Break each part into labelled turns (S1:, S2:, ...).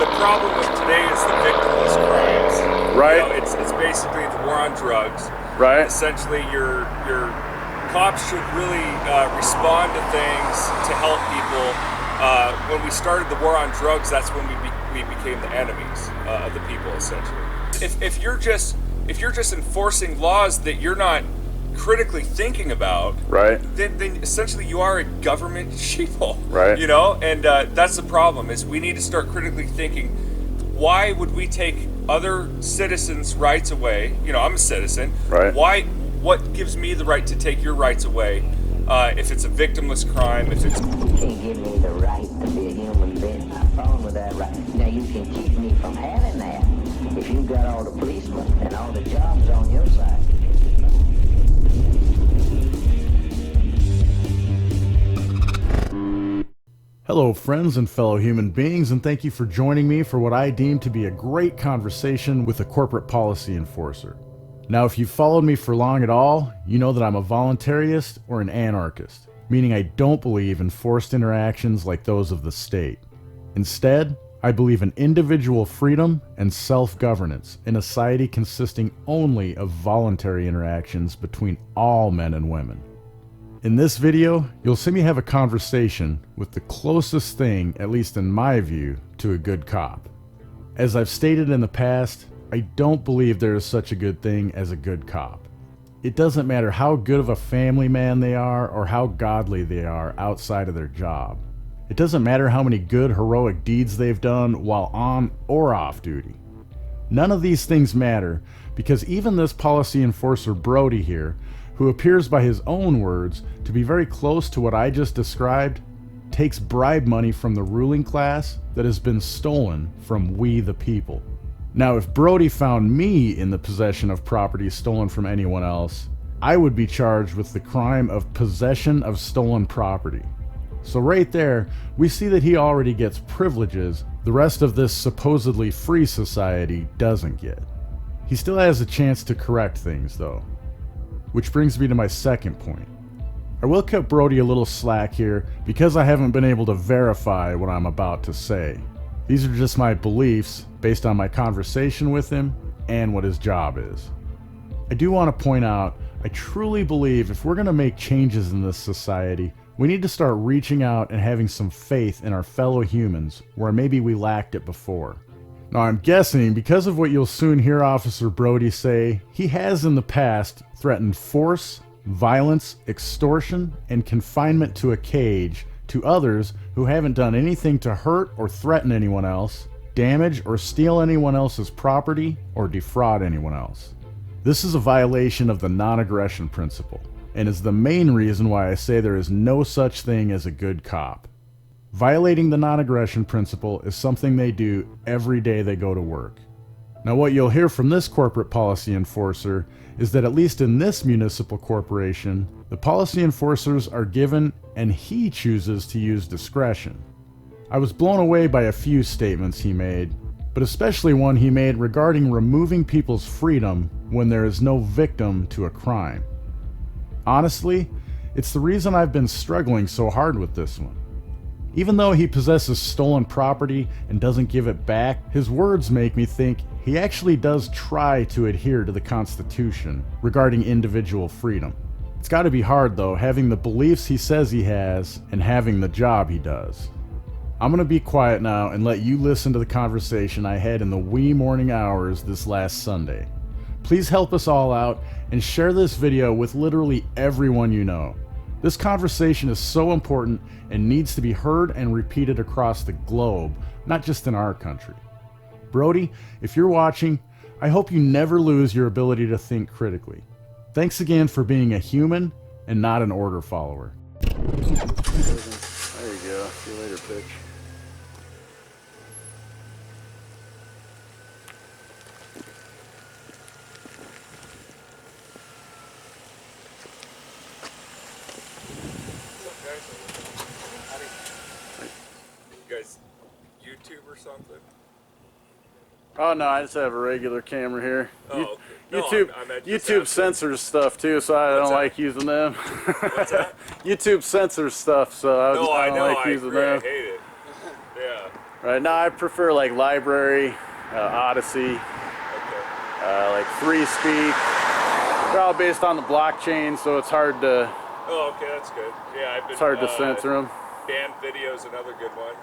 S1: the problem with today is the victimless crimes.
S2: Right.
S1: You know, it's basically the war on drugs.
S2: Right.
S1: Essentially, your cops should really respond to things to help people. When we started the war on drugs, that's when we became the enemies of the people, essentially. If you're just enforcing laws that you're not critically thinking about,
S2: right,
S1: then essentially you are a government sheeple,
S2: right?
S1: You know, and that's the problem. Is we need to start critically thinking. Why would we take other citizens' rights away? You know, I'm a citizen.
S2: Right.
S1: Why? What gives me the right to take your rights away? If it's a victimless crime, if it's...
S3: You can't give me the right to be a human being. I'm fine with that right. Now you can keep me from having that if you've got all the policemen and all the jobs on your side.
S4: Hello friends and fellow human beings, and thank you for joining me for what I deem to be a great conversation with a corporate policy enforcer. Now, if you've followed me for long at all, you know that I'm a voluntarist or an anarchist, meaning I don't believe in forced interactions like those of the state. Instead, I believe in individual freedom and self-governance in a society consisting only of voluntary interactions between all men and women. In this video, you'll see me have a conversation with the closest thing, at least in my view, to a good cop. As I've stated in the past, I don't believe there is such a good thing as a good cop. It doesn't matter how good of a family man they are or how godly they are outside of their job. It doesn't matter how many good heroic deeds they've done while on or off duty. None of these things matter because even this policy enforcer Brody here, who appears by his own words to be very close to what I just described, takes bribe money from the ruling class that has been stolen from we the people. Now, if Brody found me in the possession of property stolen from anyone else, I would be charged with the crime of possession of stolen property. So right there, we see that he already gets privileges the rest of this supposedly free society doesn't get. He still has a chance to correct things, though. Which brings me to my second point. I will cut Brody a little slack here because I haven't been able to verify what I'm about to say. These are just my beliefs based on my conversation with him and what his job is. I do want to point out, I truly believe if we're going to make changes in this society, we need to start reaching out and having some faith in our fellow humans where maybe we lacked it before. Now, I'm guessing because of what you'll soon hear Officer Brody say, he has in the past threatened force, violence, extortion, and confinement to a cage to others who haven't done anything to hurt or threaten anyone else, damage or steal anyone else's property, or defraud anyone else. This is a violation of the non-aggression principle, and is the main reason why I say there is no such thing as a good cop. Violating the non-aggression principle is something they do every day they go to work. Now, what you'll hear from this corporate policy enforcer is that at least in this municipal corporation, the policy enforcers are given and he chooses to use discretion. I was blown away by a few statements he made, but especially one he made regarding removing people's freedom when there is no victim to a crime. Honestly, it's the reason I've been struggling so hard with this one. Even though he possesses stolen property and doesn't give it back, his words make me think he actually does try to adhere to the Constitution regarding individual freedom. It's got to be hard, though, having the beliefs he says he has and having the job he does. I'm going to be quiet now and let you listen to the conversation I had in the wee morning hours this last Sunday. Please help us all out and share this video with literally everyone you know. This conversation is so important and needs to be heard and repeated across the globe, not just in our country. Brody, if you're watching, I hope you never lose your ability to think critically. Thanks again for being a human and not an order follower.
S2: There you go. See you later, bitch.
S1: You guys YouTube or something?
S2: Oh no, I just have a regular camera here.
S1: Oh, okay. No,
S2: YouTube censors stuff too, so I don't like using them.
S1: What's that?
S2: YouTube censors stuff, so I don't like using them.
S1: I hate it. Yeah.
S2: Right now, I prefer like LBRY, Odyssey,
S1: Okay.
S2: like Free Speak. They're all based on the blockchain, so it's hard to
S1: Oh, okay, that's good. Yeah, I've been.
S2: it's hard to censor them.
S1: Banned video's another good one.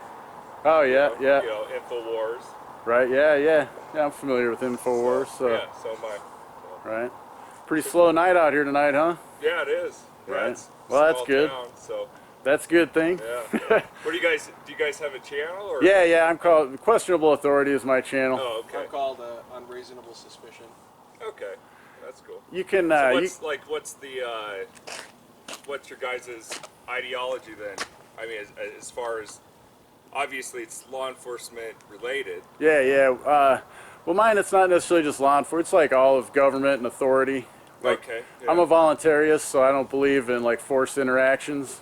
S2: Oh yeah, yeah.
S1: You know, Infowars.
S2: Right, yeah. I'm familiar with Infowars, so.
S1: Yeah, so am I. So.
S2: Right. Pretty slow night out here tonight, huh?
S1: Yeah, it is. Yeah,
S2: Right.
S1: it's
S2: Well, that's
S1: small
S2: good.
S1: Town, so
S2: That's a good thing.
S1: yeah. What do you guys have a channel or?
S2: Yeah, I'm called Questionable Authority is my channel.
S1: Oh, okay.
S5: I'm called Unreasonable Suspicion.
S1: Okay, that's cool.
S2: You can,
S1: So what's your guys' ideology then? I mean, as far as obviously it's law enforcement related.
S2: yeah. Well, mine, it's not necessarily just law enforcement. It's like all of government and authority. Like,
S1: Okay. Yeah.
S2: I'm a voluntarist, so I don't believe in like forced interactions.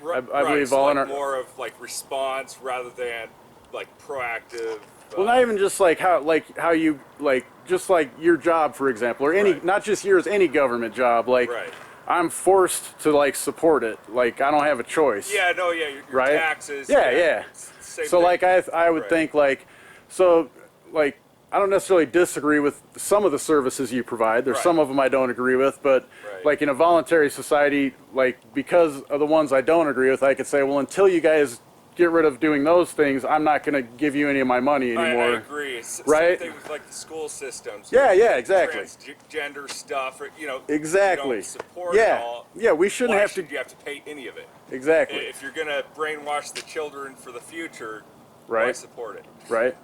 S2: I believe
S1: so
S2: all
S1: like
S2: in our-
S1: more of like response rather than like proactive.
S2: Well, not even just like how you like just like your job, for example, or any
S1: Right.
S2: not just yours, any government job. Like
S1: Right.
S2: I'm forced to like support it. Like I don't have a choice.
S1: Yeah, no, yeah, your
S2: Right?
S1: taxes.
S2: Yeah.
S1: Same
S2: So
S1: thing.
S2: like I would
S1: Right.
S2: think like so like I don't necessarily disagree with some of the services you provide. There's
S1: Right.
S2: some of them I don't agree with, but
S1: Right.
S2: like in a voluntary society, like because of the ones I don't agree with, I could say, well, until you guys get rid of doing those things, I'm not going to give you any of my money anymore.
S1: I agree.
S2: Right?
S1: Same thing with like the school systems.
S2: Yeah, exactly.
S1: Transgender stuff, or, you know.
S2: Exactly.
S1: You don't support
S2: Yeah.
S1: it all.
S2: Yeah, we shouldn't
S1: Why
S2: have
S1: should
S2: to.
S1: you have to pay any of it?
S2: Exactly.
S1: If you're gonna brainwash the children for the future, why
S2: Right.
S1: support it?
S2: Right.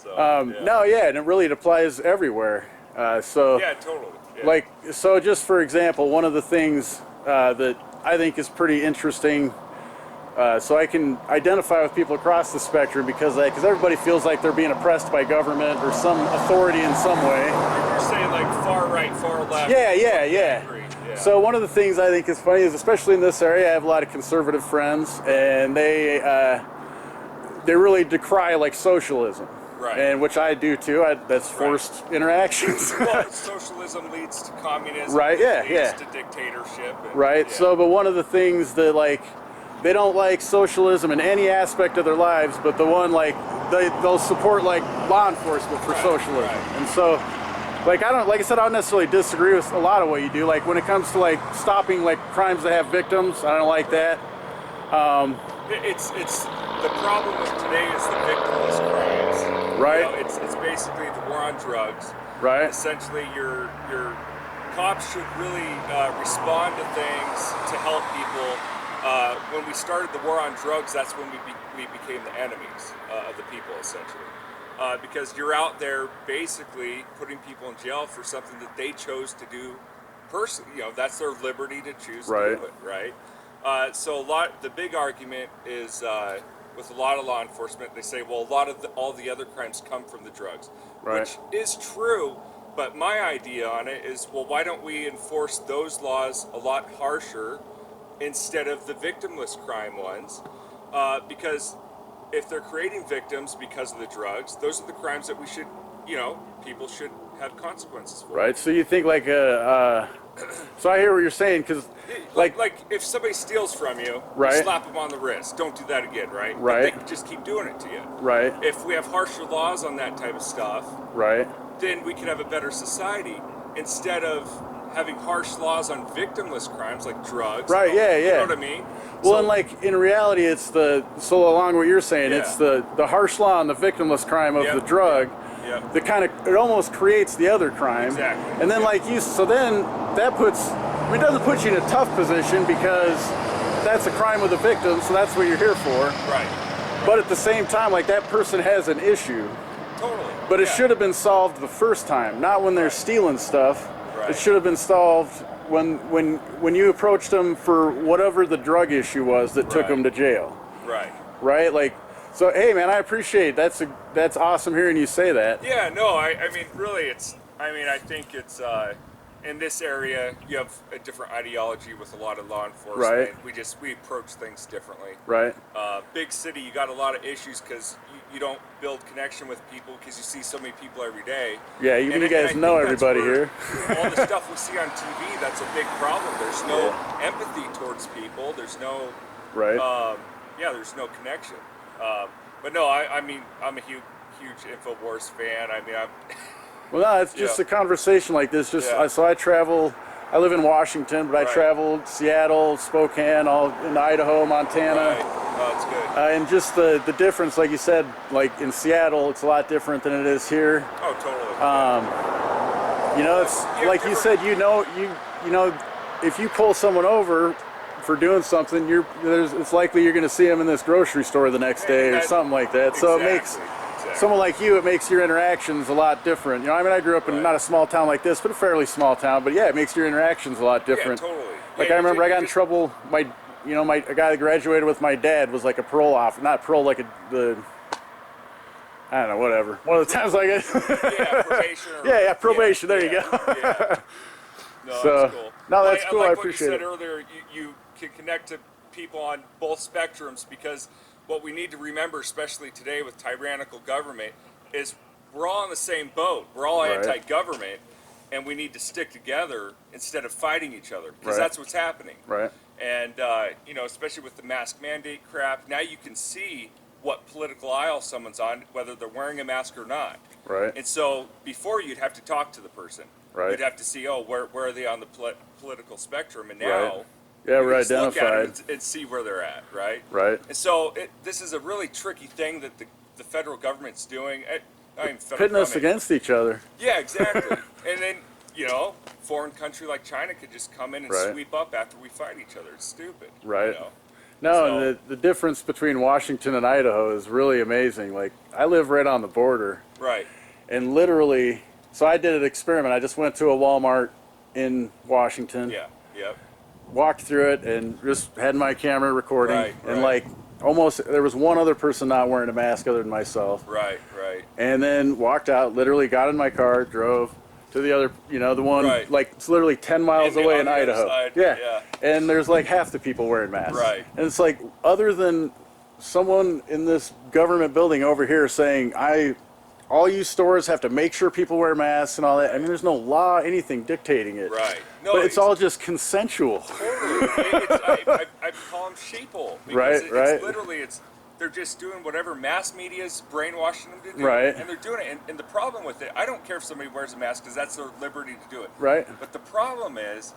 S1: So, yeah.
S2: No, yeah, and it really applies everywhere. So.
S1: Yeah, totally. Yeah.
S2: Like, so just for example, one of the things that I think is pretty interesting, so I can identify with people across the spectrum because everybody feels like they're being oppressed by government or some authority in some way.
S1: You're saying like far right, far left.
S2: Yeah.
S1: Agree. Yeah.
S2: So one of the things I think is funny is, especially in this area, I have a lot of conservative friends, and they really decry like socialism.
S1: Right.
S2: And which I do too. That's forced interactions.
S1: Well, socialism leads to communism.
S2: Right, yeah,
S1: leads
S2: yeah.
S1: to dictatorship. And,
S2: Right.
S1: yeah.
S2: So, but one of the things that like they don't like socialism in any aspect of their lives, but the one like they'll support like law enforcement for
S1: Right,
S2: socialism.
S1: right.
S2: And so, like I said, I don't necessarily disagree with a lot of what you do. Like when it comes to like stopping like crimes that have victims, I don't like that.
S1: It's the problem with today is the victimless crimes.
S2: Right.
S1: You know, it's basically the war on drugs.
S2: Right.
S1: Essentially, your cops should really respond to things to help people. When we started the war on drugs, that's when we became the enemies of the people, essentially. Because you're out there basically putting people in jail for something that they chose to do personally. You know, that's their liberty to choose to do it, right? So the big argument is with a lot of law enforcement, they say, well, all the other crimes come from the drugs,
S2: Right.
S1: which is true. But my idea on it is, well, why don't we enforce those laws a lot harsher instead of the victimless crime ones? Because if they're creating victims because of the drugs, those are the crimes that we should, people should have consequences for.
S2: Right. So you think like so I hear what you're saying because
S1: Like if somebody steals from you,
S2: Right.
S1: you slap them on the wrist. Don't do that again, right? But
S2: Right.
S1: they can just keep doing it to you.
S2: right,
S1: If we have harsher laws on that type of stuff,
S2: right.
S1: then we can have a better society instead of having harsh laws on victimless crimes like drugs.
S2: Right, yeah.
S1: You know what I mean?
S2: Well,
S1: So-
S2: and like in reality, it's so along what you're saying,
S1: Yeah.
S2: it's the harsh law on the victimless crime of
S1: Yep.
S2: the drug
S1: Yeah.
S2: that it almost creates the other crime.
S1: Exactly.
S2: And then then that it doesn't put you in a tough position because that's a crime with a victim, so that's what you're here for.
S1: Right.
S2: But at the same time, like that person has an issue,
S1: Totally.
S2: but it
S1: Yeah.
S2: should have been solved the first time, not when they're stealing stuff.
S1: Right.
S2: It should have been solved when you approached them for whatever the drug issue was that took
S1: Right.
S2: them to jail.
S1: Right.
S2: Right? Like, so hey man, I appreciate that's awesome hearing you say that.
S1: Yeah, no, I mean, really, I think it's, in this area, you have a different ideology with a lot of law enforcement.
S2: Right.
S1: We approach things differently.
S2: Right?
S1: Big city, you got a lot of issues because you don't build connection with people because you see so many people every day.
S2: Yeah,
S1: And
S2: you
S1: I
S2: guys
S1: think
S2: know
S1: that's
S2: everybody
S1: where
S2: here.
S1: All the stuff we see on TV, that's a big problem. There's no empathy towards people. There's no,
S2: Right?
S1: there's no connection. But no, I mean, I'm a huge InfoWars fan. I mean,
S2: Well, no, it's just
S1: Yeah.
S2: a conversation like this. Just
S1: Yeah.
S2: so I travel. I live in Washington, but I
S1: Right.
S2: traveled Seattle, Spokane, all in Idaho, Montana.
S1: right. Oh, it's good.
S2: And just the difference, like you said, like in Seattle, it's a lot different than it is here.
S1: Oh, totally.
S2: You know, it's
S1: Yeah,
S2: like you said. You know, if you pull someone over for doing something, it's likely you're going to see them in this grocery store the next day or something like that. So it makes someone like you, it makes your interactions a lot different. You know, I mean, I grew up in not a small town like this, but a fairly small town. But yeah, it makes your interactions a lot different.
S1: Yeah, totally.
S2: Like
S1: Yeah,
S2: I remember, I got in
S1: just-
S2: trouble. A guy that graduated with my dad was like a parole officer, not parole, like I don't know, whatever. One of the times I get.
S1: Yeah, probation. Or,
S2: yeah, probation. There you go.
S1: Yeah. No,
S2: So,
S1: that's cool.
S2: no, that's cool. I
S1: Like
S2: appreciate
S1: what you
S2: it.
S1: said earlier, you can connect to people on both spectrums, because what we need to remember, especially today with tyrannical government, is we're all in the same boat. We're all
S2: Right.
S1: anti-government, and we need to stick together instead of fighting each other, because
S2: Right.
S1: that's what's happening.
S2: Right.
S1: And you know, especially with the mask mandate crap, now you can see what political aisle someone's on, whether they're wearing a mask or not.
S2: Right.
S1: And so before, you'd have to talk to the person.
S2: Right.
S1: You'd have to see, oh, where are they on the political spectrum? And now,
S2: Right. Yeah,
S1: you
S2: we're
S1: can just look at
S2: identified.
S1: them and see where they're at, right?
S2: Right.
S1: And so this is a really tricky thing that the federal government's doing. Not even federal
S2: Pitting us
S1: government.
S2: against each other.
S1: Yeah, exactly. And then, you know, foreign country like China could just come in and
S2: Right.
S1: sweep up after we fight each other. It's stupid.
S2: Right.
S1: You know?
S2: No,
S1: So-
S2: and the difference between Washington and Idaho is really amazing. Like, I live right on the border,
S1: Right.
S2: and literally, so I did an experiment. I just went to a Walmart in Washington,
S1: Yeah. Yep.
S2: walked through it, and just had my camera recording.
S1: Right,
S2: and
S1: right.
S2: like, almost, there was one other person not wearing a mask other than myself.
S1: Right. Right.
S2: And then walked out, literally got in my car, drove to the other, the one,
S1: Right.
S2: like, it's literally 10 miles
S1: On
S2: away
S1: the
S2: in
S1: other
S2: Idaho.
S1: side,
S2: Yeah.
S1: yeah.
S2: And there's like half the people wearing masks.
S1: Right.
S2: And it's like, other than someone in this government building over here saying, all you stores have to make sure people wear masks and all that. I mean, there's no law, anything dictating it.
S1: Right. No,
S2: But it's all just consensual.
S1: Totally. I call them sheeple. Because
S2: Right, right.
S1: It's literally, they're just doing whatever mass media's brainwashing them to do.
S2: Right.
S1: And they're doing it. And the problem with it, I don't care if somebody wears a mask, because that's their liberty to do it.
S2: Right.
S1: But the problem is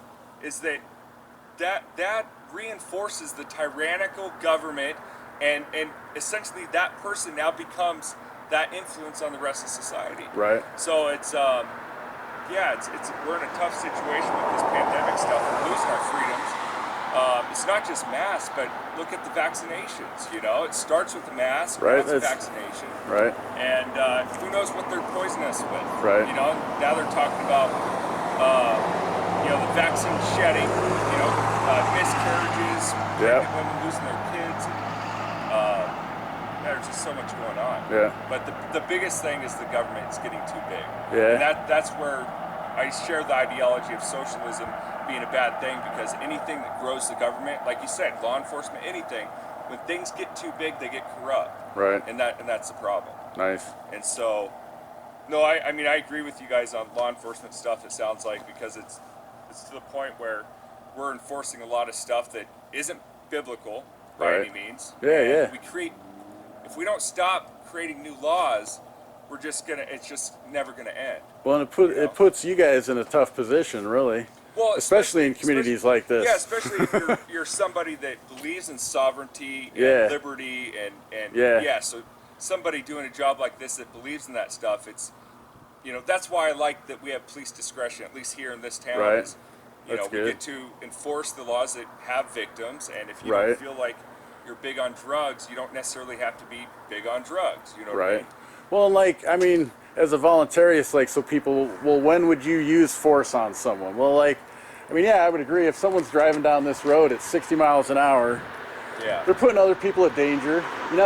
S1: that reinforces the tyrannical government, and essentially that person now becomes that influence on the rest of society.
S2: Right.
S1: So it's we're in a tough situation with this pandemic stuff. We're losing our freedoms. It's not just masks, but look at the vaccinations. You know, it starts with the mask,
S2: Right,
S1: now it's
S2: that's-
S1: vaccination,
S2: Right.
S1: and who knows what they're poisoning us with?
S2: Right.
S1: You know, now they're talking about the vaccine shedding. You know, miscarriages,
S2: Yeah.
S1: pregnant women losing their kids. There's just so much going on.
S2: Yeah.
S1: But the biggest thing is the government is getting too big.
S2: Yeah.
S1: And that's where I share the ideology of socialism being a bad thing, because anything that grows the government, like you said, law enforcement, anything, when things get too big, they get corrupt.
S2: Right.
S1: And that's the problem.
S2: Nice.
S1: And so, no, I mean, I agree with you guys on law enforcement stuff, it sounds like, because it's to the point where we're enforcing a lot of stuff that isn't biblical by
S2: Right.
S1: any means.
S2: Yeah,
S1: And
S2: yeah.
S1: if we don't stop creating new laws, it's just never gonna end.
S2: Well, and it puts you guys in a tough position, really.
S1: Well,
S2: Especially in communities like this.
S1: Yeah, especially if you're somebody that believes in sovereignty and
S2: Yeah.
S1: liberty and
S2: Yeah.
S1: so somebody doing a job like this that believes in that stuff, it's that's why I like that we have police discretion, at least here in this town.
S2: Right.
S1: Is,
S2: That's
S1: we
S2: good.
S1: get to enforce the laws that have victims, and if you
S2: Right.
S1: don't feel like you're big on drugs, you don't necessarily have to be big on drugs. You know what I
S2: Right.
S1: mean?
S2: Well, like, I mean, as a voluntarist, like, so people, well, when would you use force on someone? Well, like, I mean, yeah, I would agree. If someone's driving down this road at 60 miles an hour,
S1: Yeah.
S2: they're putting other people at danger,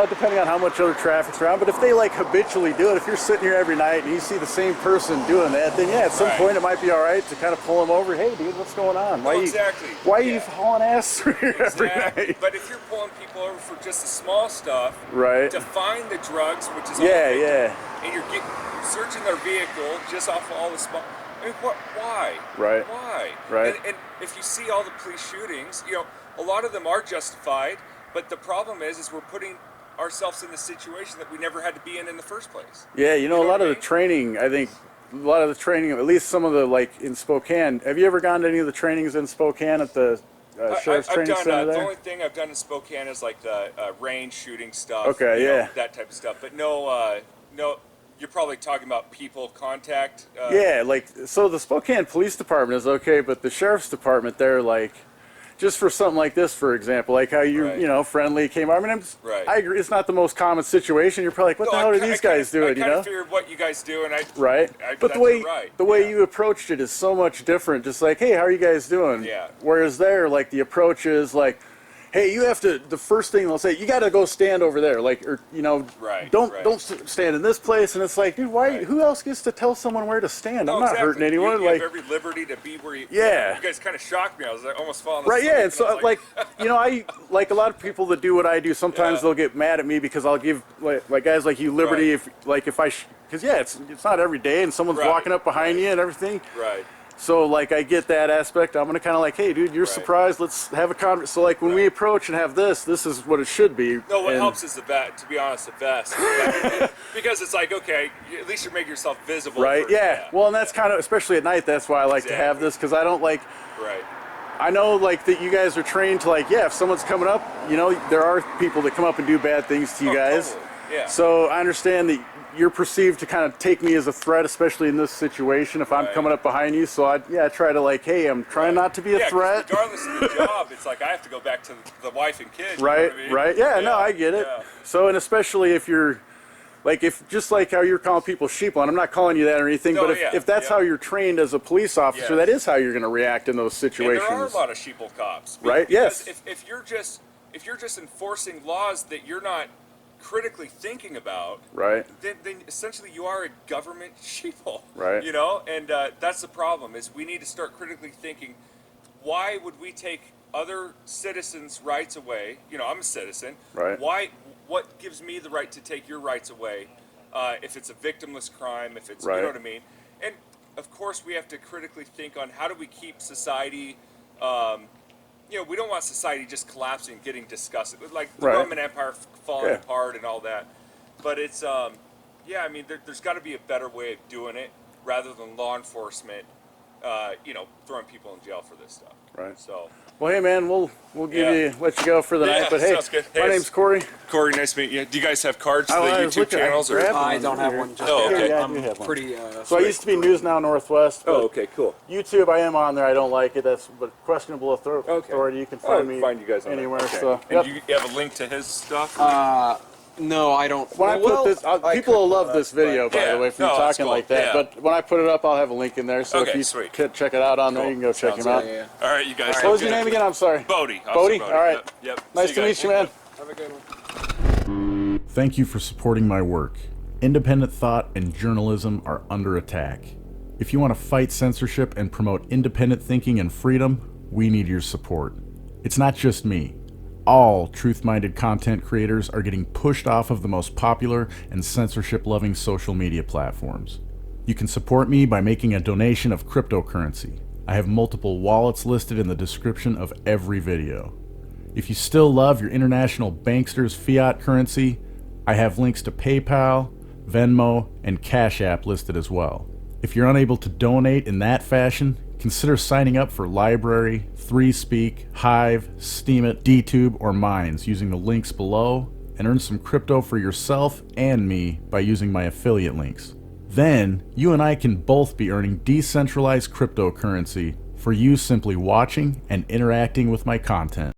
S2: depending on how much other traffic's around. But if they, like, habitually do it, if you're sitting here every night and you see the same person doing that, then, yeah, at some
S1: Right.
S2: point it might be all right to kind of pull them over. Hey, dude, what's going on?
S1: Well, exactly.
S2: Why are you
S1: Yeah.
S2: hauling ass through here every
S1: Exactly.
S2: night?
S1: But if you're pulling people over for just the small stuff,
S2: Right.
S1: to find the drugs, which is all
S2: Yeah,
S1: they do,
S2: yeah.
S1: and you're searching their vehicle just off of all the small. I mean, why?
S2: Right.
S1: Why?
S2: Right.
S1: And if you see all the police shootings, a lot of them are justified, but the problem is we're putting ourselves in the situation that we never had to be in the first place.
S2: Yeah, you know, a
S1: know
S2: lot
S1: what
S2: of
S1: I
S2: the
S1: mean?
S2: training, I think, a lot of the training, at least some of the, like, in Spokane, have you ever gone to any of the trainings in Spokane at the Sheriff's
S1: I've
S2: Training
S1: done,
S2: Center
S1: the
S2: there?
S1: only thing I've done in Spokane is like the range shooting stuff.
S2: Okay,
S1: you know,
S2: yeah.
S1: that type of stuff. But no, you're probably talking about people contact.
S2: Yeah, like, so the Spokane Police Department is okay, but the Sheriff's Department, they're like, just for something like this, for example, like how you,
S1: Right.
S2: you know, friendly came. I mean,
S1: Right.
S2: I agree. It's not the most common situation. You're probably like, what the hell are these guys doing?
S1: I
S2: You
S1: kind
S2: know,
S1: of figured what you guys do, and
S2: right? But
S1: that's
S2: the way
S1: right.
S2: the way
S1: Yeah.
S2: you approached it is so much different. Just like, hey, how are you guys doing?
S1: Yeah.
S2: Whereas there, like, the approach is like, hey, you have to. The first thing they'll say, you got to go stand over there, like, or you know,
S1: Right,
S2: don't
S1: right.
S2: don't stand in this place. And it's like, dude, why?
S1: Right.
S2: Who else gets to tell someone where to stand?
S1: No,
S2: I'm not
S1: exactly.
S2: hurting anyone.
S1: You
S2: Like,
S1: have every liberty to be where you.
S2: Yeah.
S1: You guys kind of shocked me. I was like, almost falling
S2: right,
S1: asleep.
S2: yeah, and so
S1: I was
S2: like, you know, I like a lot of people that do what I do. Sometimes
S1: Yeah.
S2: they'll get mad at me because I'll give like guys like you liberty
S1: Right.
S2: if I because yeah, it's not every day, and someone's
S1: Right,
S2: walking up behind
S1: right.
S2: you and everything.
S1: right.
S2: So like I get that aspect. I'm gonna kind of like, hey, dude, you're
S1: Right.
S2: surprised. Let's have a conversation. So like when we
S1: Right.
S2: approach and have this is what it should be.
S1: No, what
S2: And-
S1: helps is the vet. To be honest, the vest, because it's like, okay, at least you're making yourself visible.
S2: Right.
S1: for-
S2: Yeah. Well, and that's kind of, especially at night. That's why I like to have
S1: Exactly.
S2: this, because I don't like.
S1: Right.
S2: I know, like, that you guys are trained to, like, yeah, if someone's coming up, you know, there are people that come up and do bad things to you
S1: Oh,
S2: guys.
S1: totally. Yeah.
S2: So I understand that you're perceived to kind of take me as a threat, especially in this situation, if I'm
S1: Right.
S2: coming up behind you. So I try to, like, hey, I'm trying not to be a
S1: 'cause
S2: threat.
S1: regardless of the job, it's like I have to go back to the wife and kids. you know
S2: Right,
S1: what I mean?
S2: right. Yeah, no, I get it.
S1: yeah.
S2: So, and especially if you're, like, if just like how you're calling people sheeple, and I'm not calling you that or anything,
S1: No,
S2: but
S1: yeah,
S2: if that's
S1: yeah.
S2: how you're trained as a police officer,
S1: Yes.
S2: that is how you're going to react in those
S1: And
S2: situations.
S1: there are a lot of sheeple cops.
S2: Right,
S1: Because
S2: yes.
S1: If you're just enforcing laws that you're not critically thinking about,
S2: Right.
S1: then essentially you are a government sheeple.
S2: Right.
S1: You know, and that's the problem. Is we need to start critically thinking. Why would we take other citizens' rights away? You know, I'm a citizen.
S2: Right.
S1: Why? What gives me the right to take your rights away? If it's a victimless crime, if it's
S2: Right.
S1: you know what I mean. And of course, we have to critically think on how do we keep society. You know, we don't want society just collapsing, getting disgusted. Like the
S2: Right.
S1: Roman Empire falling
S2: Yeah.
S1: apart and all that. But it's, yeah, I mean, there's got to be a better way of doing it rather than law enforcement, you know, throwing people in jail for this stuff.
S2: Right.
S1: So,
S2: Well, hey, man, we'll
S1: Yeah.
S2: let you go for the
S1: Yeah,
S2: night. But hey,
S1: sounds good. Hey,
S2: my
S1: it's-
S2: name's Corey.
S1: Corey, nice to meet you. Do you guys have cards to
S2: Oh,
S1: the
S2: I was
S1: YouTube
S2: looking- I
S1: channels? Or?
S2: grabbed
S5: I
S2: one
S5: don't have
S2: here.
S5: one just
S1: Oh,
S5: yet.
S1: okay.
S2: Yeah, I
S5: I'm
S2: do have one.
S5: pretty.
S2: So I used to be News Now Northwest.
S1: Oh,
S2: but
S1: okay, cool.
S2: YouTube, I am on there. I don't like it. That's but questionable
S1: Okay.
S2: authority. You can
S1: I'll
S2: find me
S1: find you guys on
S2: anywhere.
S1: there. Okay.
S2: So
S1: And
S2: yep.
S1: you have a link to his stuff?
S5: No, I don't.
S2: When I put this, people will love this video, by
S1: Yeah.
S2: the way, from
S1: No, that's
S2: talking
S1: cool.
S2: like that.
S1: Yeah.
S2: But when I put it up, I'll have a link in there. So
S1: Okay,
S2: if you
S1: sweet.
S2: check it out on there,
S1: Cool.
S2: you can go check
S1: Sounds
S2: him out.
S5: Yeah.
S1: All right, you guys.
S2: What
S1: have
S2: was your
S1: good-
S2: name again? I'm sorry.
S1: Bodie.
S2: Bodie? All right.
S1: Yep.
S2: Nice
S1: See
S2: to
S1: you
S2: meet
S1: guys.
S2: you, man.
S5: Have a good one.
S4: Thank you for supporting my work. Independent thought and journalism are under attack. If you want to fight censorship and promote independent thinking and freedom, we need your support. It's not just me. All truth-minded content creators are getting pushed off of the most popular and censorship-loving social media platforms. You can support me by making a donation of cryptocurrency. I have multiple wallets listed in the description of every video. If you still love your international banksters fiat currency, I have links to PayPal, Venmo, and Cash App listed as well. If you're unable to donate in that fashion, consider signing up for LBRY, 3Speak, Hive, Steemit, DTube, or Minds using the links below, and earn some crypto for yourself and me by using my affiliate links. Then, you and I can both be earning decentralized cryptocurrency for you simply watching and interacting with my content.